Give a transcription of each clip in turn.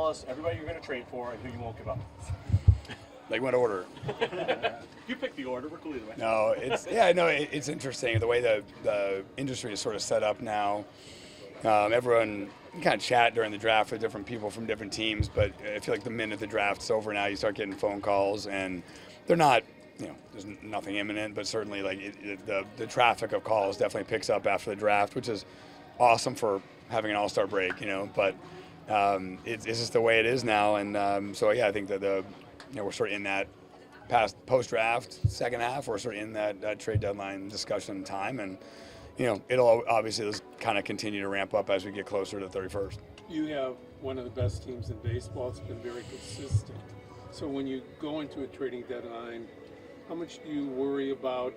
tell us everybody you're going to trade for and who you won't give up. Like what order? You pick the order. We're cool either way. No, it's interesting the way the industry is sort of set up now. Everyone kind of chat during the draft with different people from different teams, but I feel like the minute the draft's over now, you start getting phone calls, and they're not, there's nothing imminent, but certainly like the traffic of calls definitely picks up after the draft, which is awesome for having an all-star break, but it's just the way it is now, and so yeah, I think that we're sort of in that post-draft second half. We're sort of in that trade deadline discussion time, and it'll obviously just kind of continue to ramp up as we get closer to the 31st. You have one of the best teams in baseball. It's been very consistent. So when you go into a trading deadline, how much do you worry about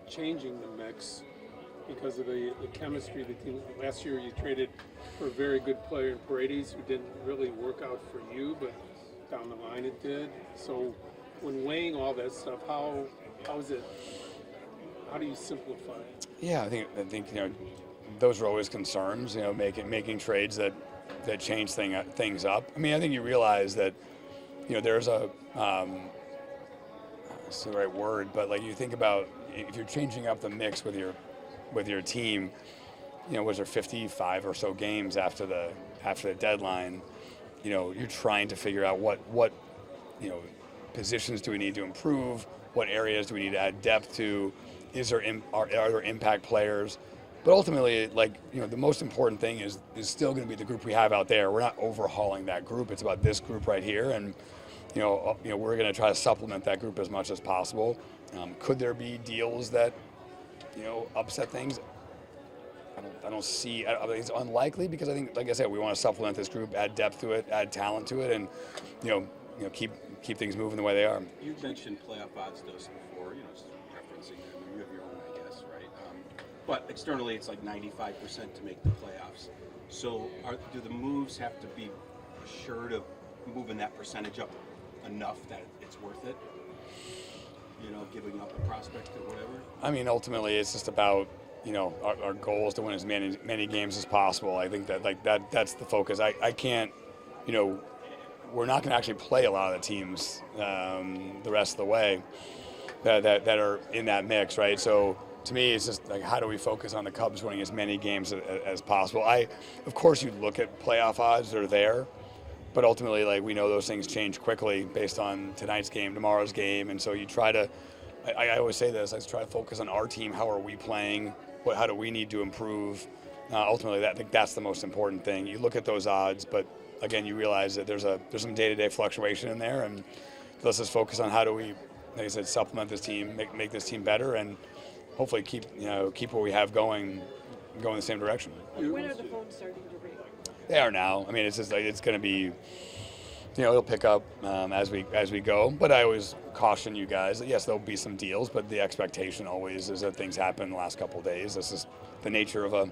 changing the mix because of the chemistry of the team? Last year you traded for a very good player in Paredes who didn't really work out for you, but down the line it did. So when weighing all that stuff, how is it? How do you simplify it? Yeah, I think those are always concerns. Making trades that change things up. I mean, I think you realize that there's that's the right word, but like you think about if you're changing up the mix with your team, was there 55 or so games after the deadline? You're trying to figure out what positions do we need to improve, what areas do we need to add depth to, are there impact players? But ultimately, the most important thing is still going to be the group we have out there. We're not overhauling that group. It's about this group right here, and we're going to try to supplement that group as much as possible. Could there be deals that upset things? I don't see. I think it's unlikely because I think, like I said, we want to supplement this group, add depth to it, add talent to it, and keep things moving the way they are. You mentioned playoff odds dose before, just referencing them. You have your own, I guess, right? But externally, it's like 95% to make the playoffs. So do the moves have to be assured of moving that percentage up enough that it's worth it? Giving up a prospect or whatever? I mean, ultimately, it's just about our goal is to win as many games as possible. I think that's the focus. I can't, we're not going to actually play a lot of the teams the rest of the way that are in that mix, right? So to me, it's just like, how do we focus on the Cubs winning as many games as possible? Of course, you look at playoff odds; they're there, but ultimately, we know those things change quickly based on tonight's game, tomorrow's game, and so you try to. I always say this: I try to focus on our team. How are we playing? How do we need to improve? Ultimately, I think that's the most important thing. You look at those odds, but again, you realize that there's some day-to-day fluctuation in there, and let's just focus on how do we, like I said, supplement this team, make this team better, and hopefully keep what we have going in the same direction. When are the phones starting to ring? They are now. I mean, it's just it's going to be, it'll pick up as we go. But I always caution you guys that yes, there'll be some deals, but the expectation always is that things happen in the last couple of days. This is the nature of a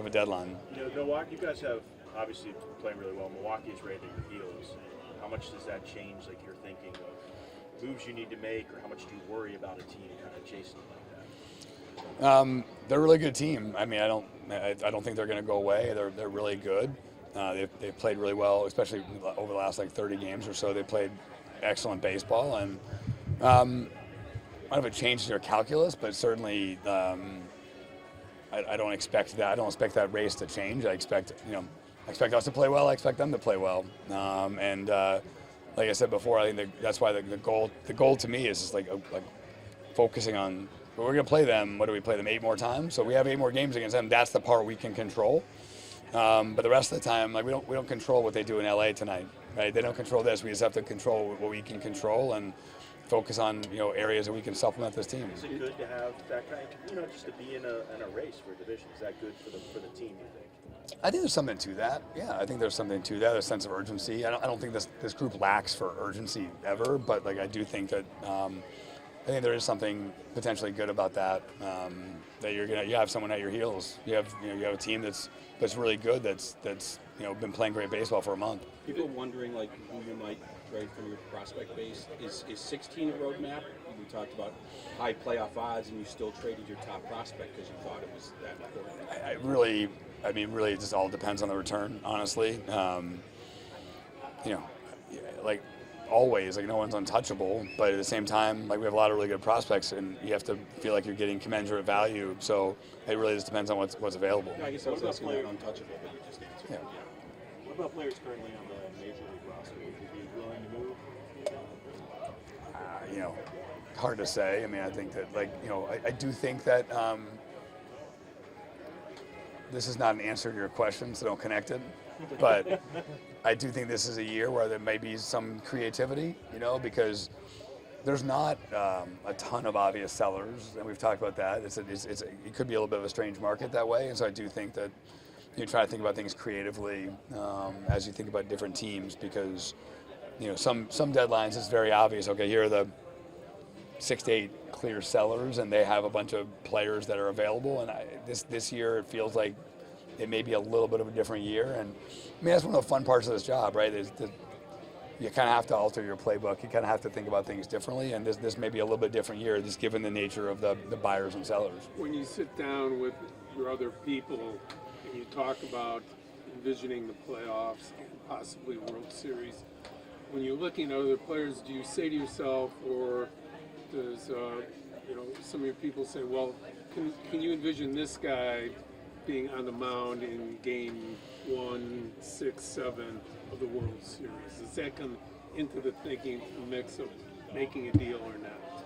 deadline. Milwaukee, you guys have obviously playing really well. Milwaukee is right at your heels. How much does that change your thinking of moves you need to make, or how much do you worry about a team kind of chasing like that? They're a really good team. I mean, I don't think they're going to go away. They're really good. They've played really well, especially over the last 30 games or so. They played excellent baseball, and I don't know if it changed their calculus, but certainly I don't expect that. I don't expect that race to change. I expect us to play well. I expect them to play well. And like I said before, I think that's why the goal to me is just focusing on. We're going to play them. What do we play them 8 more times? So we have 8 more games against them. That's the part we can control. But the rest of the time, we don't control what they do in LA tonight, right? They don't control this. We just have to control what we can control and focus on areas that we can supplement this team. Is it good to have that kind of just to be in a race for a division? Is that good for the team? You think? I think there's something to that. Yeah, I think there's something to that. A sense of urgency. I don't think this group lacks for urgency ever, but I do think that. I think there is something potentially good about that. That you have someone at your heels. You have a team that's really good. That's been playing great baseball for a month. People wondering who you might trade from your prospect base. Is 16 a roadmap? We talked about high playoff odds, and you still traded your top prospect because you thought it was that important. Really, it just all depends on the return. Honestly, you know, like always, like no one's untouchable, but at the same time, like we have a lot of really good prospects, and you have to feel like you're getting commensurate value. So it really just depends on what's available. Yeah, I guess I was asking that untouchable, but you just answered. Yeah. What about players currently on the major league roster? Would you be willing to move? You know, hard to say. I mean, I think that, like, you know, I do think that this is not an answer to your question, so don't connect it. But I do think this is a year where there may be some creativity, you know, because there's not a ton of obvious sellers, and we've talked about that. It could be a little bit of a strange market that way, and so I do think that you try to think about things creatively as you think about different teams, because you know some deadlines it's very obvious. Okay, here are the 6 to 8 clear sellers, and they have a bunch of players that are available. And this year it feels like it may be a little bit of a different year. And I mean that's one of the fun parts of this job, right? You kind of have to alter your playbook. You kind of have to think about things differently. And this may be a little bit different year, just given the nature of the buyers and sellers. When you sit down with your other people and you talk about envisioning the playoffs and possibly World Series, when you're looking at other players, do you say to yourself, or does some of your people say, well, can you envision this guy being on the mound in game 1, 6, 7 of the World Series? Does that come into the thinking mix of making a deal or not?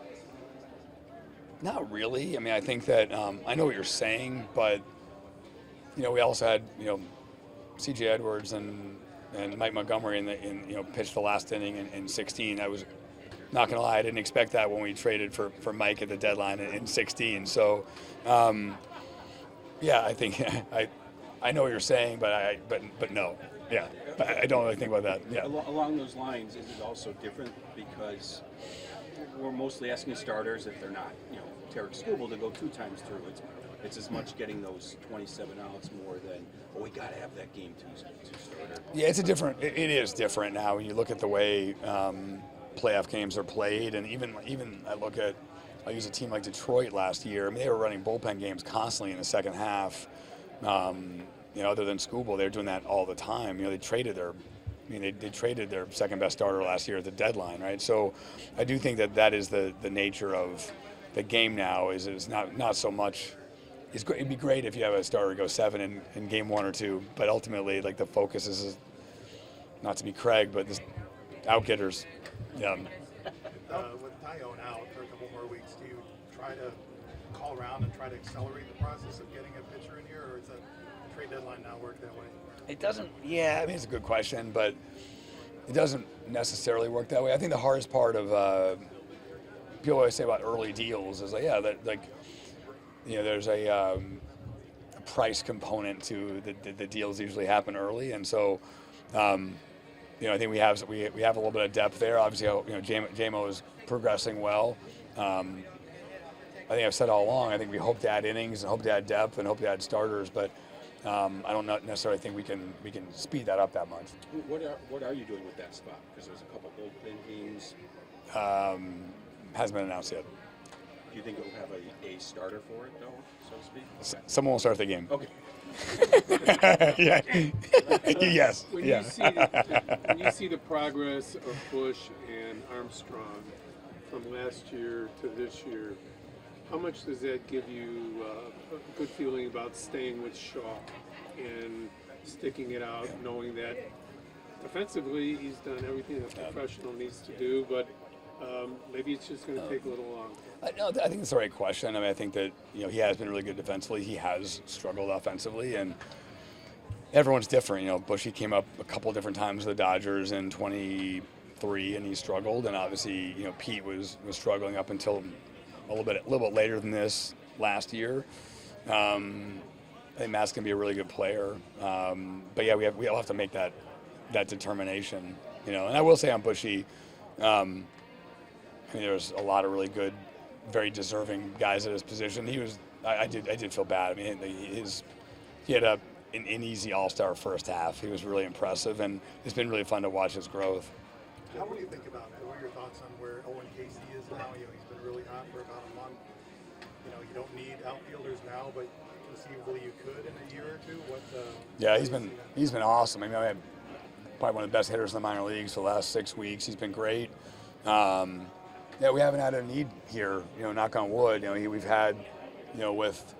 Not really. I mean, I think that I know what you're saying, but you know, we also had C.J. Edwards and Mike Montgomery pitched the last inning in 16. I was not gonna lie, I didn't expect that when we traded for Mike at the deadline in 16. So, yeah, I think I know what you're saying, but no, yeah, I don't really think about that. Yeah. Along those lines, is it also different because we're mostly asking starters if they're not, Tarek Skubal to go 2 times through? It's as much getting those 27 outs more than, we got to have that game 2 starter. Yeah, it is different now when you look at the way playoff games are played, and even I'll use a team like Detroit last year. I mean, they were running bullpen games constantly in the second half. Other than Skubal, they're doing that all the time. They traded their second best starter last year at the deadline, right? So I do think that is the nature of the game now. Is not so much. It'd be great if you have a starter go 7 in game 1 or 2, but ultimately, like, the focus is not to be Craig, but this out-getters. Yeah. With Tyone out for a couple more weeks, do you try to call around and try to accelerate the process of getting a pitcher in here, or is the trade deadline not work that way? It doesn't. Yeah, I mean, it's a good question, but it doesn't necessarily work that way. I think the hardest part of people always say about early deals is there's a price component to the deals usually happen early, and so I think we have a little bit of depth there. Obviously, JMO is progressing well. I think I've said all along, I think we hope to add innings and hope to add depth and hope to add starters, but I don't necessarily think we can speed that up that much. What are you doing with that spot? Because there's a couple bullpen games. Hasn't been announced yet. Do you think it will have a starter for it, though, so to speak? Someone will start the game. Okay. Yeah. Yes. When Yeah. you see the progress of Bush and Armstrong from last year to this year, how much does that give you a good feeling about staying with Shaw and sticking it out, knowing that defensively he's done everything a professional needs to do, but maybe it's just going to take a little long? No, I think it's the right question. I mean, I think that he has been really good defensively. He has struggled offensively, and everyone's different. Bushy came up a couple different times with the Dodgers in 23, and he struggled. And obviously, Pete was struggling up until a little bit later than this last year. I think Matt's gonna be a really good player, but yeah, we all have to make that determination. And I will say on Bushy, there's a lot of really good, very deserving guys at his position. I did feel bad. I mean, he had an easy all-star first half. He was really impressive, and it's been really fun to watch his growth. How do you think about that? What are your thoughts on where Owen Casey is now? He's been really hot for about a month. You don't need outfielders now, but conceivably you could in a year or two. Yeah, he's been awesome. I mean, probably one of the best hitters in the minor leagues for the last 6 weeks. He's been great. Yeah, we haven't had a need here, knock on wood. We've had, with,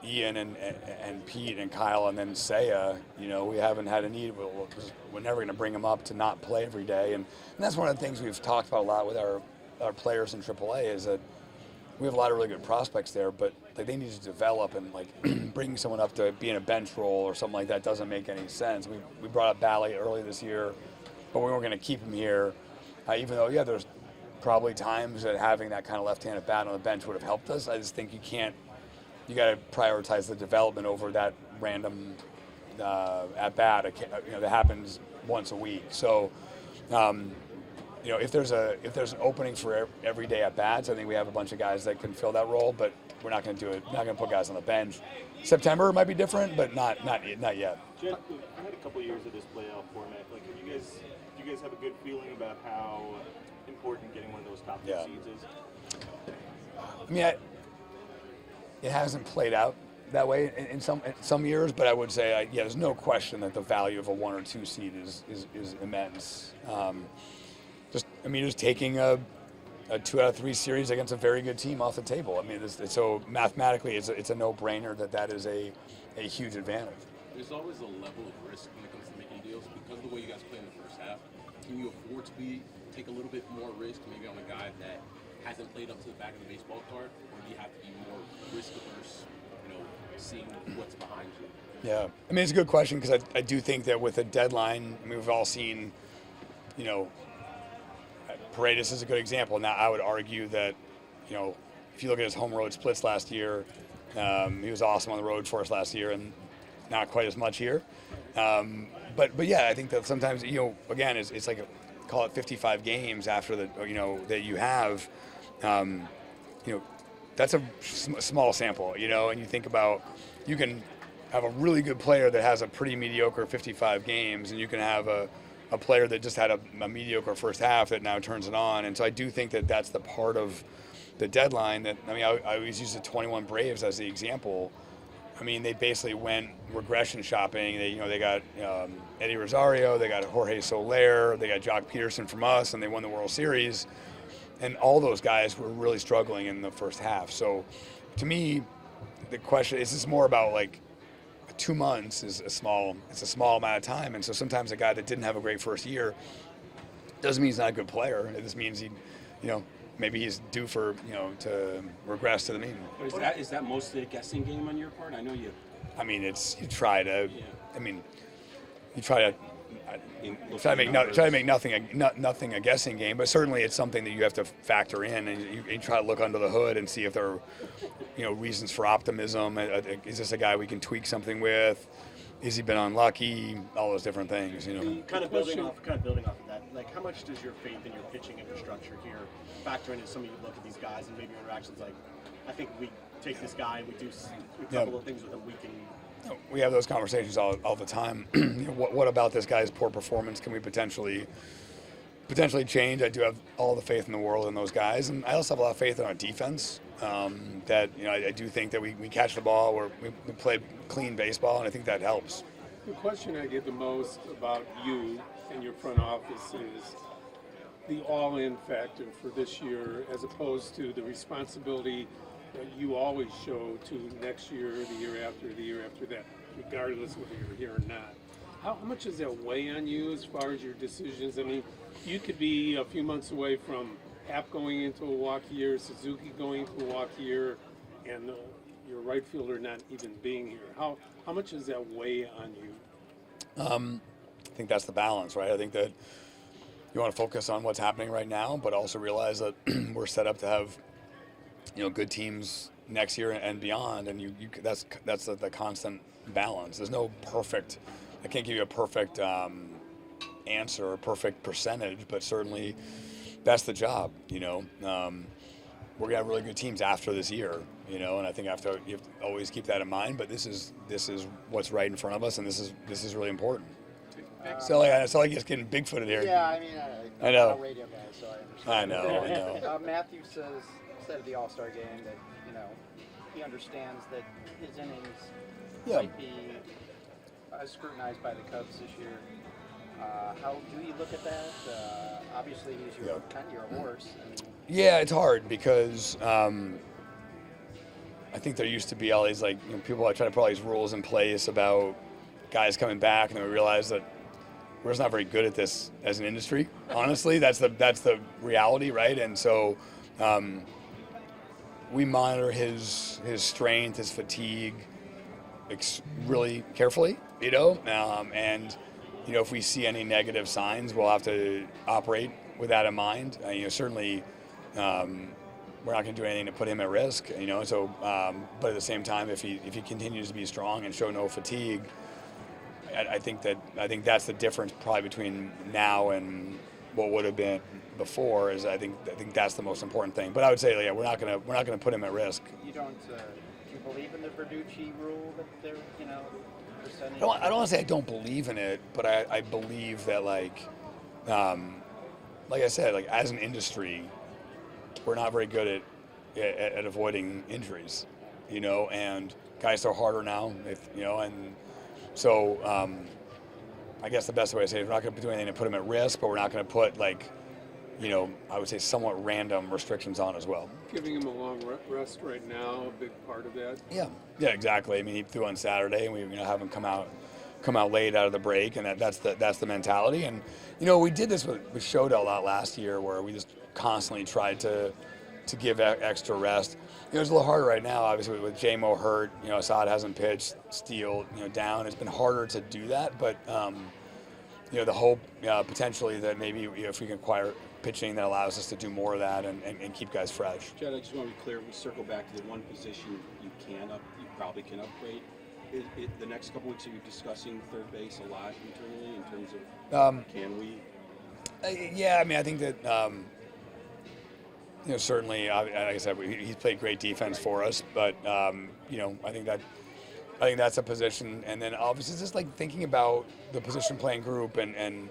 Ian and Pete and Kyle and then Seiya, we haven't had a need. We're never going to bring him up to not play every day. And that's one of the things we've talked about a lot with our players in AAA is that we have a lot of really good prospects there, but they need to develop, and bringing someone up to be in a bench role or something like that doesn't make any sense. We brought up Bally early this year, but we weren't going to keep him here, even though, there's probably times that having that kind of left-handed bat on the bench would have helped us. I just think you got to prioritize the development over that random at bat that happens once a week. So if there's an opening for every day at bats, I think we have a bunch of guys that can fill that role, but we're not going to do it. Not going to put guys on the bench. September might be different, but not yet. Jed, I had a couple of years of this playoff format. Like, do you guys have a good feeling about how important getting one of those top two seeds is? I mean, it hasn't played out that way in some years, but I would say, there's no question that the value of a 1 or 2 seed is immense. Just taking a 2 out of 3 series against a very good team off the table. I mean, so mathematically, it's a no-brainer that is a huge advantage. There's always a level of risk when it comes to making deals because of the way you guys play in the first half. Can you afford to take a little bit more risk, maybe on a guy that hasn't played up to the back of the baseball card, or do you have to be more risk averse, seeing what's behind you? Yeah, I mean, it's a good question because I do think that with a deadline, we've all seen, Paredes is a good example. Now, I would argue that, if you look at his home road splits last year, he was awesome on the road for us last year, and not quite as much here. But yeah, I think that sometimes, again, it's like call it 55 games after that you have, that's a small sample, and you think about, you can have a really good player that has a pretty mediocre 55 games, and you can have a player that just had a mediocre first half that now turns it on. And so I do think that that's the part of the deadline that, I always use the 21 Braves as the example. I mean, they basically went regression shopping. They got Eddie Rosario, they got Jorge Soler, they got Jock Peterson from us, and they won the World Series. And all those guys were really struggling in the first half. So to me, the question is just more about 2 months is a small amount of time. And so sometimes a guy that didn't have a great first year doesn't mean he's not a good player. It just means maybe he's due for, to regress to the mean. Is that mostly a guessing game on your part? I know you. I mean, you try to make nothing a guessing game, but certainly it's something that you have to factor in, and you try to look under the hood and see if there are, reasons for optimism. Is this a guy we can tweak something with? Has he been unlucky? All those different things, Kind of building off of that, how much does your faith in your pitching infrastructure here factor into some of you look at these guys and maybe your interactions? I think we take this guy and we do a couple of things with him. We have those conversations all the time. What about this guy's poor performance can we potentially change? I do have all the faith in the world in those guys, and I also have a lot of faith in our defense. That I do think that we catch the ball, we play clean baseball, and I think that helps. The question I get the most about you and your front office is the all-in factor for this year, as opposed to the responsibility that you always show to next year, the year after that, regardless whether you're here or not. How much does that weigh on you as far as your decisions? I mean, you could be a few months away from Happ going into a walk year, Suzuki going into a walk year, and your right fielder not even being here. How much does that weigh on you? I think that's the balance, right? I think that you want to focus on what's happening right now, but also realize that we're set up to have good teams next year and beyond, and that's the constant balance. There's no perfect. I can't give you a perfect answer or perfect percentage, but certainly that's the job. We're gonna have really good teams after this year, and I think you have to always keep that in mind. But this is what's right in front of us, and this is really important. So it's like just getting big-footed here. Yeah, I mean, I know. I'm a radio guy, so I understand. I know. Matthew said at the All-Star game that he understands that his innings might be scrutinized by the Cubs this year. How do you look at that? Obviously, he's your kind of your horse. I mean, Yeah, it's hard because I think there used to be all these people that try to put all these rules in place about guys coming back, and then we realize that we're just not very good at this as an industry. Honestly, that's the reality, right? And so we monitor his strength, his fatigue, really carefully, and if we see any negative signs, we'll have to operate with that in mind. Certainly. We're not going to do anything to put him at risk, So, but at the same time, if he continues to be strong and show no fatigue, I think that's the difference probably between now and what would have been before. Is I think that's the most important thing. But I would say, we're not going to put him at risk. You don't. Do you believe in the Verducci rule that they're percentage? I don't want to say I don't believe in it, but I believe that like I said, as an industry, we're not very good at avoiding injuries, and guys throw harder now, and so I guess the best way to say it is we're not going to do anything to put them at risk, but we're not going to put I would say somewhat random restrictions on as well. Giving him a long rest right now, a big part of that. Yeah, exactly. I mean, he threw on Saturday, and we have him come out late out of the break, and that's the mentality. And we did this with Shoda a lot last year, where we just constantly tried to give extra rest. It's a little harder right now, obviously, with J-Mo hurt. Assad hasn't pitched, Steele down. It's been harder to do that, but the hope potentially that maybe if we can acquire pitching that allows us to do more of that and keep guys fresh. Jed, I just want to be clear. We circle back to the one position you probably can upgrade. The next couple weeks, are you discussing third base a lot internally in terms of can we? Yeah, I mean, I think that certainly, like I said, he's played great defense for us, but I think that's a position, and then obviously just thinking about the position playing group and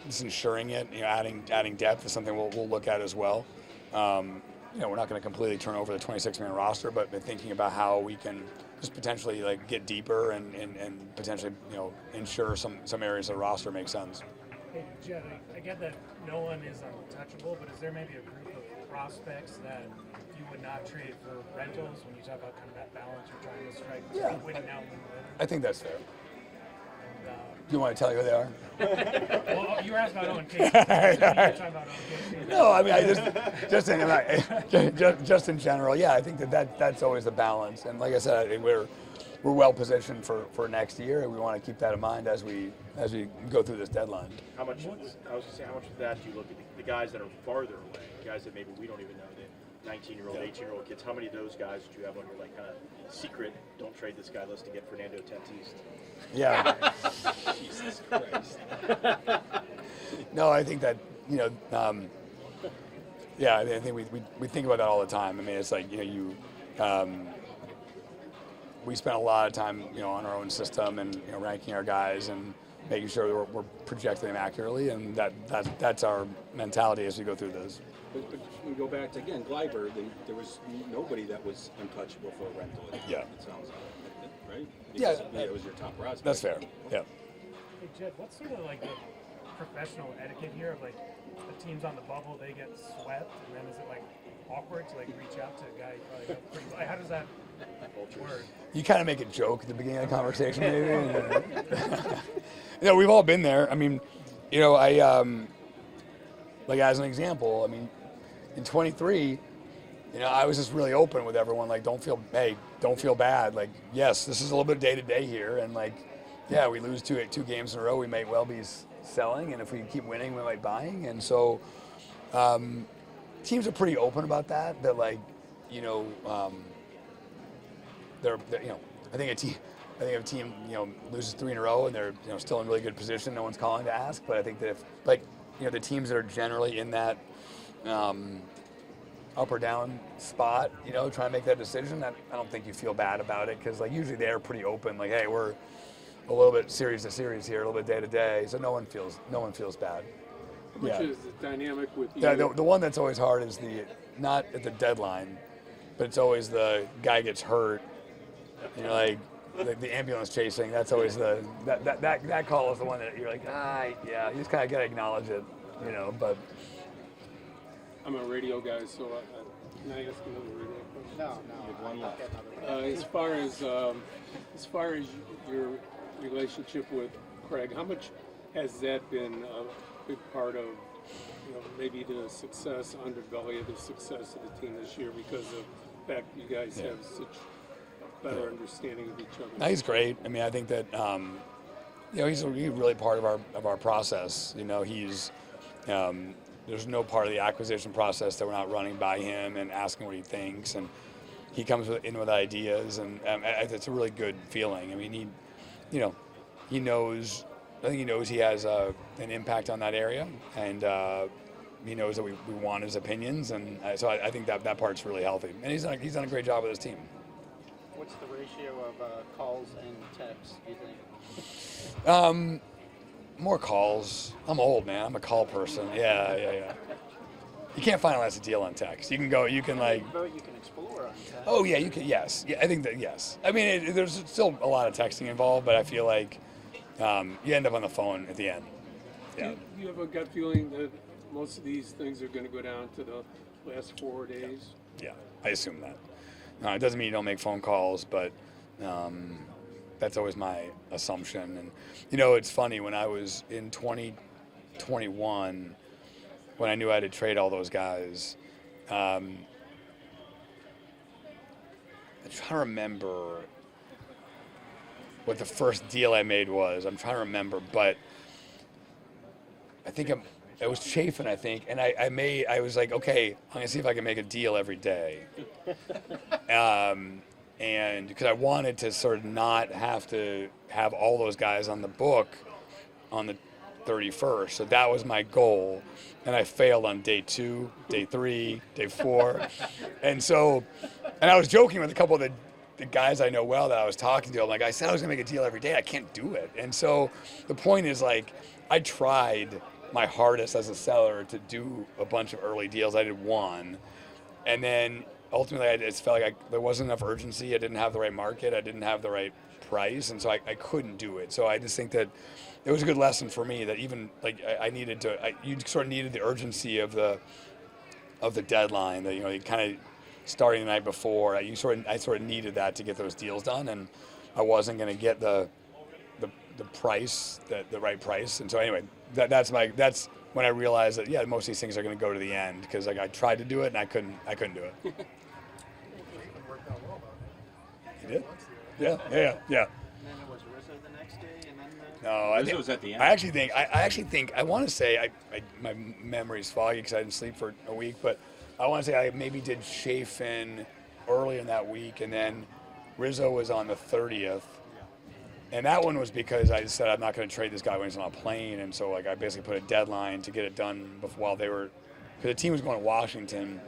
just ensuring it. Adding depth is something we'll look at as well. We're not going to completely turn over the 26-man roster, but thinking about how we can just potentially get deeper and potentially ensure some areas of the roster make sense. Hey, Jed, I get that no one is untouchable, but is there maybe a group of prospects that you would not trade for rentals when you talk about kind of that balance you're trying to strike? Yeah, winning now, winning later? I think that's fair. And, do you want to tell you who they are? Well, you were asking about Owen Casey. Talking about Owen Casey. No, I mean, just in general, yeah. I think that's always the balance, and like I said, I think we're well positioned for next year, and we want to keep that in mind as we go through this deadline. How much of that do you look at the guys that are farther away, guys that maybe we don't even know, the 19-year-old, 18-year-old kids? How many of those guys do you have on your kind of secret, don't trade this guy list to get Fernando Tatis? Yeah. Jesus Christ. No, I think that yeah, I think we think about that all the time. I mean, it's we spend a lot of time on our own system and ranking our guys and making sure that we're projecting them accurately, and that's our mentality as we go through this. But we go back to again Gleiber. There was nobody that was untouchable for a rental. Yeah. It sounds like, right? Yeah. It was your top prospect. That's fair. Yeah. Hey, Jed, what's sort of the professional etiquette here of the teams on the bubble, they get swept, and then is it awkward to reach out to a guy you probably know pretty well? How does that work? You kind of make a joke at the beginning of the conversation, maybe. We've all been there. I mean, I as an example, I mean, in 23, I was just really open with everyone. Don't feel bad. Yes, this is a little bit day to day here, and yeah, we lose two games in a row, we may well be selling, and if we keep winning, we might be buying. And so, teams are pretty open about that. That they're I think if a team loses 3 in a row and they're still in really good position, no one's calling to ask. But I think that if the teams that are generally in that up or down spot, trying to make that decision, I don't think you feel bad about it, because usually they're pretty open. Hey, we're a little bit series to series here, a little bit day to day, so no one feels bad. Which is the dynamic with you? Yeah, the one that's always hard is not at the deadline, but it's always the guy gets hurt. the ambulance chasing. That's always that call is the one that you're like, yeah. You just kind of gotta acknowledge it, But I'm a radio guy, so can I ask another radio question? No, One left. As far as your relationship with Craig, how much has that been a big part of, maybe the success, underbelly of the success of the team this year, because of the fact you guys have such better understanding of each other? No, he's great. I mean, I think that he's really part of our process. He's there's no part of the acquisition process that we're not running by him and asking what he thinks, and he comes in with ideas, and it's a really good feeling. I mean, he knows. I think he knows he has an impact on that area, and he knows that we want his opinions, and so I think that part's really healthy. And he's done a great job with his team. What's the ratio of calls and texts, do you think? More calls. I'm old, man. I'm a call person. Yeah. You can't finalize a deal on text. You can like. But you can explore on text. Oh yeah, you can. Yes. Yeah, I think that yes. I mean, there's still a lot of texting involved, but I feel like you end up on the phone at the end. Yeah. Do you have a gut feeling that most of these things are going to go down to the last 4 days? Yeah, I assume that. It doesn't mean you don't make phone calls, but that's always my assumption. And it's funny, when I was in 2021, when I knew I had to trade all those guys, I'm trying to remember what the first deal I made was. I'm trying to remember, but I think it was Chafin, I think, and I was like, okay, I'm gonna see if I can make a deal every day, and because I wanted to sort of not have to have all those guys on the book on the 31st, so that was my goal, and I failed on day 2, day 3, day 4, and I was joking with a couple of the guys I know well that I was talking to. I'm like, I said I was gonna make a deal every day. I can't do it, and so the point is, like, I tried my hardest as a seller to do a bunch of early deals. I did one, and then ultimately I just felt like there wasn't enough urgency. I didn't have the right market. I didn't have the right price, and so I couldn't do it. So I just think that it was a good lesson for me that even like you sort of needed the urgency of the deadline. That you kind of starting the night before. I sort of needed that to get those deals done, and I wasn't going to get the price, the right price. And so anyway, that's when I realized that most of these things are going to go to the end, because like I tried to do it and I couldn't do it. He did? Yeah. And then it was Rizzo the next day, and then no, Rizzo was at the end. I actually think I want to say my memory's foggy because I didn't sleep for a week, but I want to say I maybe did Chafin early in that week, and then Rizzo was on the 30th. And that one was because I said I'm not going to trade this guy when he's on a plane, and so like I basically put a deadline to get it done while they were, because the team was going to Washington.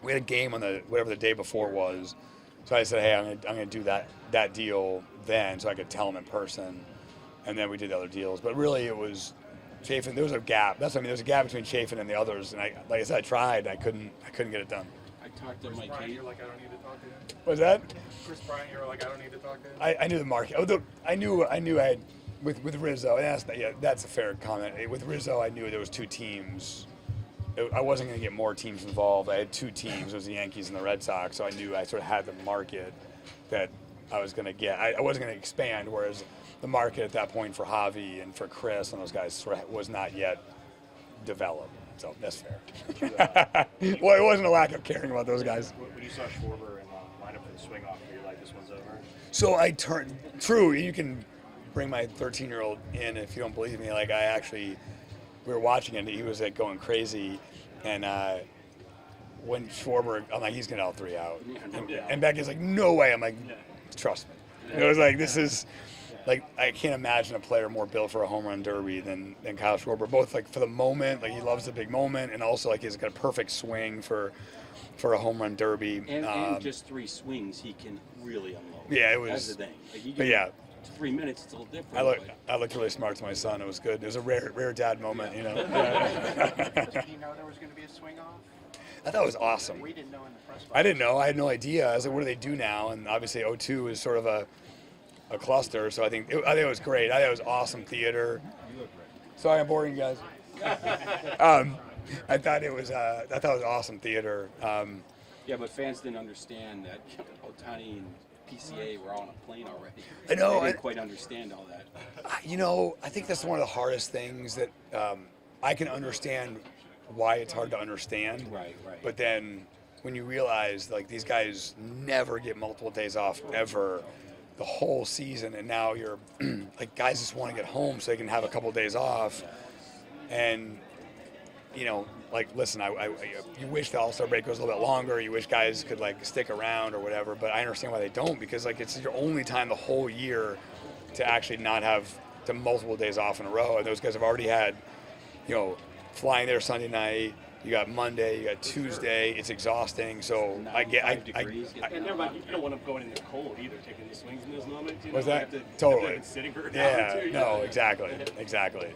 We had a game on whatever the day before was, so I said, hey, I'm going to do that deal then, so I could tell him in person, and then we did the other deals. But really, it was Chafin. There was a gap. That's what I mean. There was a gap between Chafin and the others, and like I said, I tried. I couldn't get it done. I talked to Mike Brian, Hayes. you're like, I don't need to talk to him. What was that? Chris Bryant, you're like, I don't need to talk to him. I knew the market. I knew I had with Rizzo. And that's a fair comment. With Rizzo, I knew there was two teams. I wasn't going to get more teams involved. I had two teams. It was the Yankees and the Red Sox. So I knew I sort of had the market that I was going to get. I wasn't going to expand. Whereas the market at that point for Javi and for Chris and those guys sort of was not yet developed. So that's fair. Well, it wasn't a lack of caring about those guys. When you saw Schwarber and line up for the swing off, you're like, this one's over? So I turned, true, you can bring my 13-year-old in if you don't believe me. Like we were watching it, and he was like going crazy. And when Schwarber, I'm like, he's going to out 3 out. And Becky's like, no way. I'm like, trust me. It was like, this is, like, I can't imagine a player more built for a home run derby than Kyle Schwarber. Both like for the moment, like he loves the big moment, and also like he's got a perfect swing for a home run derby. And just 3 swings, he can really unload. Yeah, it was. That's the thing. Like, but yeah. 3 minutes, it's a little different. I looked really smart to my son. It was good. It was a rare dad moment, Did you know there was going to be a swing off? I thought it was awesome. We didn't know in the press box. I didn't know. I had no idea. I was like, what do they do now? And obviously 0-2 is sort of a cluster. So I think it was great. I think it was awesome theater. Sorry, I'm boring you guys. I thought it was awesome theater. Yeah, but fans didn't understand that Ohtani and PCA were all on a plane already. I know. They didn't quite understand all that. I think that's one of the hardest things that I can understand why it's hard to understand. Right. But then when you realize like these guys never get multiple days off ever the whole season, and now you're like guys just want to get home so they can have a couple of days off, and like listen, you wish the All-Star break was a little bit longer. You wish guys could like stick around or whatever, but I understand why they don't, because like it's your only time the whole year to actually not have the multiple days off in a row, and those guys have already had, flying there Sunday night. You got Monday, you got Tuesday. It's exhausting. So I get. And never mind, you don't want them going in the cold either, taking the swings in those moments. Was that you have to, totally? You have to sitting for an hour Yeah. or two, No. Exactly.